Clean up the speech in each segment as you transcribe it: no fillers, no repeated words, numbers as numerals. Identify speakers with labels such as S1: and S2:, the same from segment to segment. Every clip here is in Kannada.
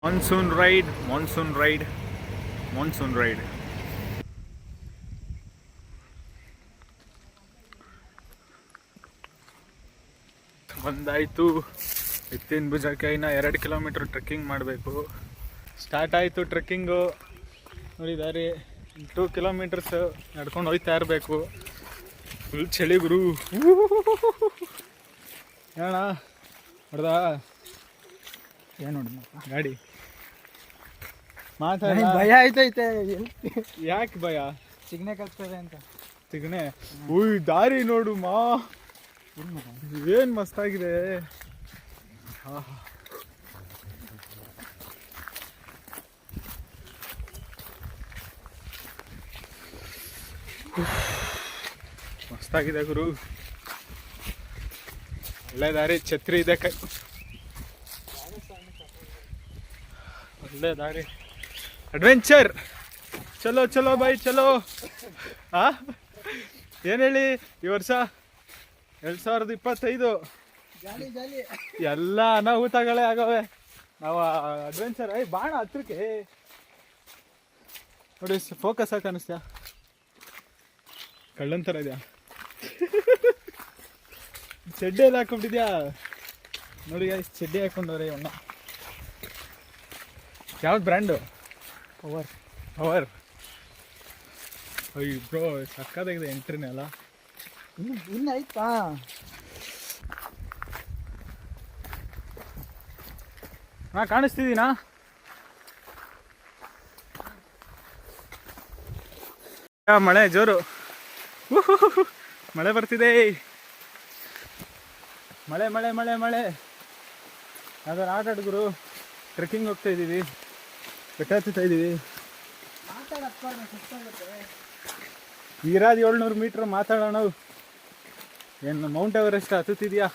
S1: Monsoon ride monsoon ride monsoon ride. ಬಂದಾಯಿತು. ಎತ್ತಿನ ಭುಜಕ್ಕೆ ಇನ್ನು 2 ಕಿಲೋಮೀಟ್ರ್ ಟ್ರೆಕ್ಕಿಂಗ್ ಮಾಡಬೇಕು. ಸ್ಟಾರ್ಟ್ ಆಯಿತು ಟ್ರೆಕ್ಕಿಂಗು. ನೋಡಿದಾರೆ 2 ಕಿಲೋಮೀಟರ್ಸ್ ನಡ್ಕೊಂಡು ಹೋಗ್ತಾ ಇರಬೇಕು. ಫುಲ್ ಚಳಿ ಗುರು. ಹೇಳ ಹೊಡೆದ
S2: ಏನು ನೋಡಿ
S1: ಗಾಡಿ
S2: ಭಯ ಆಯ್ತೈತೆ.
S1: ಯಾಕೆ ಭಯ?
S2: ಚಿಗ್ನೆ ಕಲ್ಸ್ತದೆ ಅಂತ.
S1: ಚಿಗ್ನೆ? ಉಯ್ ದಾರಿ ನೋಡು ಮಾ, ಏನ್ ಮಸ್ತಾಗಿದೆ. ಮಸ್ತಾಗಿದೆ ಗುರು. ಒಳ್ಳೆ ದಾರಿ, ಛತ್ರಿ ಇದೆ ಕೈ, ಒಳ್ಳೆ ದಾರಿ. ಅಡ್ವೆಂಚರ್. ಚಲೋ ಚಲೋ ಬಾಯ್ ಚಲೋ. ಏನು ಹೇಳಿ, ಈ ವರ್ಷ 2025 ಎಲ್ಲ ಅನಾಹುತಗಳೇ ಆಗವೆ. ನಾವು ಅಡ್ವೆಂಚರ್ ಬಾಣ ಹತ್ರಕ್ಕೆ ನೋಡಿ. ಫೋಕಸ್ ಹಾಕಿ ಅನಿಸ್ತ್ಯಾ? ಕಳ್ಳಂತರ ಇದೆಯಾ? ಚಡ್ಡಿ ಎಲ್ಲ ಹಾಕೊಂಡಿದ್ಯಾ ನೋಡಿ. ಚಡ್ಡಿ ಹಾಕೊಂಡವ್ರೆ ಇವನ್ನ. ಯಾವ್ದು ಬ್ರ್ಯಾಂಡು? ಪವರ್. ಪವರ್. ಅಯ್ಯೋ ಬ್ರೋ, ಸಕ್ಕದಾಗಿದೆ ಎಂಟ್ರಿನೇ ಅಲ್ಲ.
S2: ಇನ್ನು ಆಯ್ತಾ?
S1: ನಾ ಕಾಣಿಸ್ತಿದ್ದೀನಾ? ಮಳೆ ಜೋರು. ಮಳೆ ಬರ್ತಿದೆ. ಮಳೆ ಮಳೆ ಮಳೆ ಮಳೆ. ಅದರ ಆಟ ಗುರು. ಟ್ರೆಕ್ಕಿಂಗ್ ಹೋಗ್ತಾ ಇದ್ದೀವಿ, ಬೆಟ್ಟ ಹತ್ತುತ್ತಾ ಇದ್ದೀವಿ. ಇರಾದ 700 ಮೀಟ್ರ್ ಮಾತಾಡೋಣ. ಏನು ಮೌಂಟ್ ಎವರೆಸ್ಟ್ ಹತ್ತುತ್ತಿದ್ಯಾ?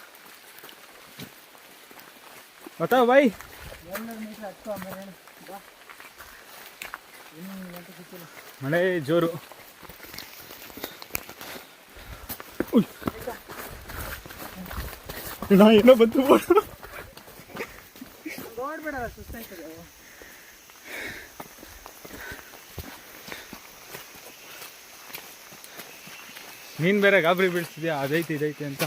S1: ಗೊತ್ತಾ ಬಾಯ್?
S2: 700 ಮೀಟ್ರ್ ಹತ್ತು. ಆಮೇಲೆ
S1: ಮಳೆ ಜೋರು. ಏನೋ ಬಂತು.
S2: ನೋಡ್ಬೇಡ, ಸುಸ್ತಾಯ್ತದೆ.
S1: ನೀನು ಬೇರೆ ಗಾಬರಿ ಬೀಳ್ತಿದ್ಯಾ, ಅದೈತಿ ಇದೈತಿ ಅಂತ.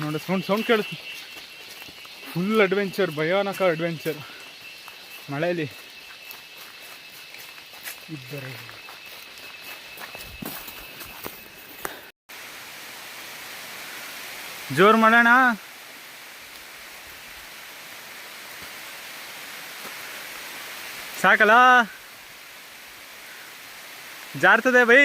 S1: ನೋಡಿ ಸೌಂಡ್ ಕೇಳುತ್ತೆ. ಫುಲ್ ಅಡ್ವೆಂಚರ್, ಭಯಾನಕ ಅಡ್ವೆಂಚರ್ ಮಳೆಯಲ್ಲಿ ಇದ್ದರೆ. ಜೋರು ಮಾಡೋಣ. ಸಾಕಲ್ಲ, ಜಾರ್ತದೆ ಬೈ.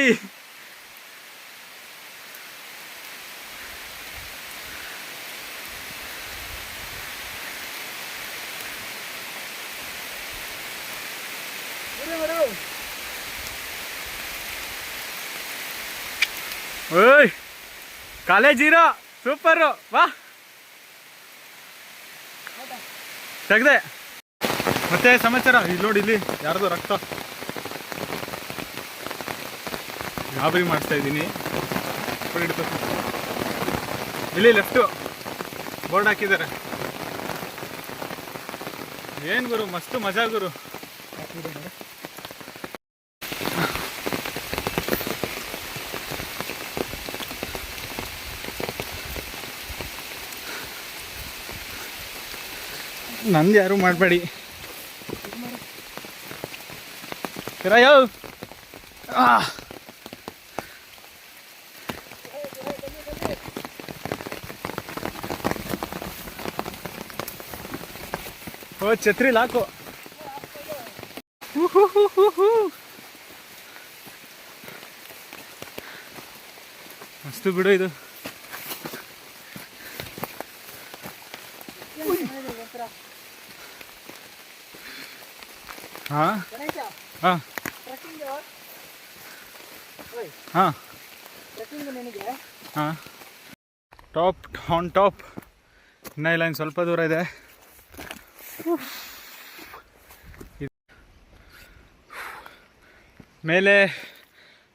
S1: ಓಯ್ ಕಾಲೇಜ್ ಇರೋ ಸೂಪರು. ವಾ ತೆಗ್ದೆ. ಮತ್ತೆ ಸಮಾಚಾರ ಇಲ್ಲಿ ನೋಡಿ, ಇಲ್ಲಿ ಯಾರ್ದು ರಕ್ತ. ಗಾಬರಿ ಮಾಡಿಸ್ತಾ ಇದ್ದೀನಿ. ಇಲ್ಲಿ ಲೆಫ್ಟು ಬೋರ್ಡ್ ಹಾಕಿದ್ದಾರೆ. ಏನು ಗುರು, ಮಸ್ತ್ ಮಜಾ ಗುರು. ನಂದು ಯಾರು ಮಾಡಬೇಡಿ. ಯೋ ಓ ಛತ್ರಿ ಲಾಕು. ಮಸ್ತು ಬಿಡು ಇದು. ಹಾಂ ಹಾಂ ಹಾಂ ಹಾಂ. Top on top. ಇನ್ನ ಇಲ್ಲ, ಇನ್ನು ಸ್ವಲ್ಪ ದೂರ ಇದೆ. ಮೇಲೆ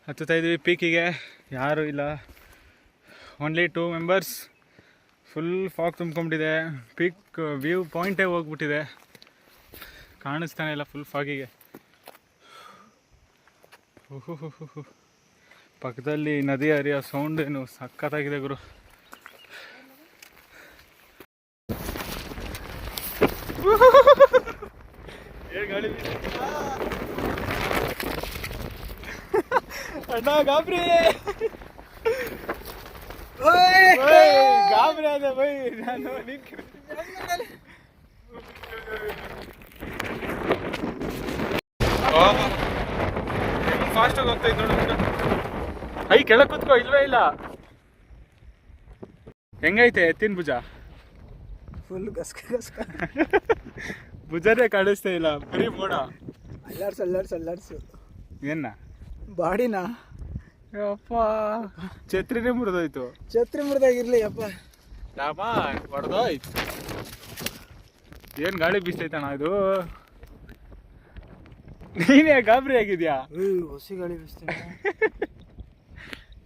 S1: ಹತ್ತುತ್ತಾ ಇದ್ವಿ ಪೀಕಿಗೆ. ಯಾರೂ ಇಲ್ಲ, ಓನ್ಲಿ 2 ಮೆಂಬರ್ಸ್. ಫುಲ್ ಫಾಗ್ ತುಂಬ್ಕೊಂಬಿಟ್ಟಿದೆ. ಪೀಕ್ ವ್ಯೂ ಪಾಯಿಂಟೇ ಹೋಗ್ಬಿಟ್ಟಿದೆ, ಕಾಣಿಸ್ತಾನೆ ಇಲ್ಲ ಫುಲ್ ಫಾಗಿಗೆ. ಪಕ್ಕದಲ್ಲಿ ನದಿ ಹರಿಯೋ ಸೌಂಡ್ ಏನು ಸಖತ್ತಾಗಿದೆ ಗುರು. ಗಾಳಿ ಅಣ್ಣ ಗಾಬ್ರಿ ಗಾಬ್ರಿ ಅದ ಬೈ. ನಾನು ಫಾಸ್ಟ್ ಆಗಿ ಹೋಗ್ತಾ ಇದ್ದ ನೋಡು. ಐ ಕೆಳಗೆ ಕೂತ್ಕೋ, ಇಲ್ವೇ ಇಲ್ಲ. ಹೆಂಗೈತೆ ಎತ್ತಿನ ಭುಜ?
S2: ಫುಲ್ ಗಸ್ಕ
S1: ಭುಜನೇ ಕಾಣಿಸ್ತಾ ಇಲ್ಲ, ಬರೀ ಮೋಡ.
S2: ಅಲ್ಲಾಡ್ಸು
S1: ಏನ
S2: ಬಾಡಿನ
S1: ಅಪ್ಪ, ಛತ್ರಿನೇ ಮುರಿದೋಯ್ತು.
S2: ಛತ್ರಿ ಮುರಿದಾಗಿರ್ಲಿ ಅಪ್ಪ.
S1: ಲಾಭ ಹೊಡೆದೋಯ್ತು. ಏನ್ ಗಾಳಿ ಬೀಸ್ತೈತಣ್ಣ ಇದು. ನೀನೇ ಗಾಬರಿ ಆಗಿದ್ಯಾ?
S2: ಹೊಸಿ ಗಾಳಿ ಬೀಸ್ತೀನಿ.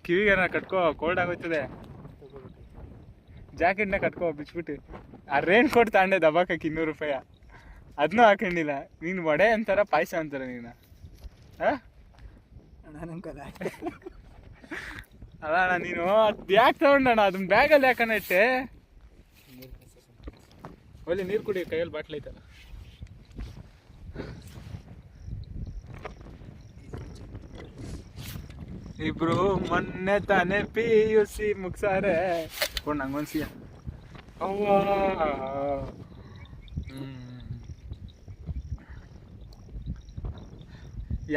S1: ಕಿವಿಗೇನ ಕಟ್ಕೋ, ಕೋಲ್ಡ್ ಆಗೋಯ್ತದೆ. ಜಾಕೆಟ್ನ ಕಟ್ಕೋ ಬಿಚ್ಬಿಟ್ಟು. ಆ ರೇನ್ ಕೋಟ್ ತಗೊಂಡೆ ದಬಾಕಕ್ಕೆ 200 ರೂಪಾಯಿ, ಅದನ್ನೂ ಹಾಕೊಂಡಿಲ್ಲ. ನೀನು ವಡೆ ಅಂತಾರ ಪಾಯಸ ಅಂತಾರ ನೀನು? ಅಲ್ಲ ಅಣ್ಣ, ನೀನು ಅದು ಯಾಕೆ ತಗೊಂಡಣ್ಣ? ಅದನ್ನ ಬ್ಯಾಗಲ್ಲಿ ಯಾಕಣ್ಣ ಇಟ್ಟೆ? ಒಳ್ಳೆ ನೀರು ಕುಡಿ, ಕೈಯಲ್ಲಿ ಬಾಟ್ಲ್ ಐತಲ್ಲ. ಇಬ್ರು ಮೊನ್ನೆ ತಾನೇ PUC ಮುಗ್ಸಾರೆ. ಕೊಂಡು ನಂಗೊಂದ್ಸಿಯ ಅವ್ವ.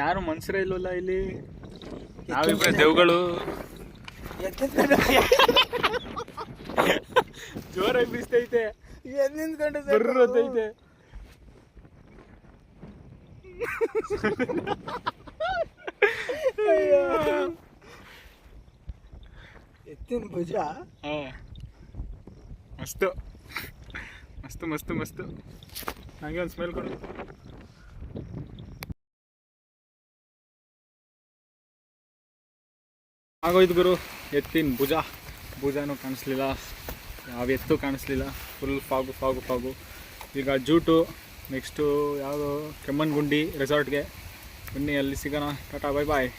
S1: ಯಾರು ಮನ್ಸರೇ ಇಲ್ವಲ್ಲ ಇಲ್ಲಿ, ನಾವಿಬ್ರೆ ದೇವ್ಗಳು. ಜೋರಾಗಿ ಬೀಸ್ತೈತೆ, ಬರ್ರತೈತೆ.
S2: ಎತ್ತಿನ ಭುಜ
S1: ಮಸ್ತು ಮಸ್ತು ಮಸ್ತು ಮಸ್ತು. ನನಗೆ ಒಂದು ಸ್ಮೆಲ್ ಕೊಡು. ಆಗೋಯ್ತು ಗುರು, ಎತ್ತಿನ ಭುಜನೂ ಕಾಣಿಸ್ಲಿಲ್ಲ, ಯಾವ ಎತ್ತು ಕಾಣಿಸ್ಲಿಲ್ಲ. Full fog fog fog. ಈಗ ಜೂಟು, ನೆಕ್ಸ್ಟು ಯಾವುದು ಕೆಮ್ಮಣ್ಣಗುಂಡಿ ರೆಸಾರ್ಟ್ಗೆ ಬನ್ನಿ, ಅಲ್ಲಿ ಸಿಗೋಣ. ಟಾಟಾ, ಬೈ ಬಾಯ್.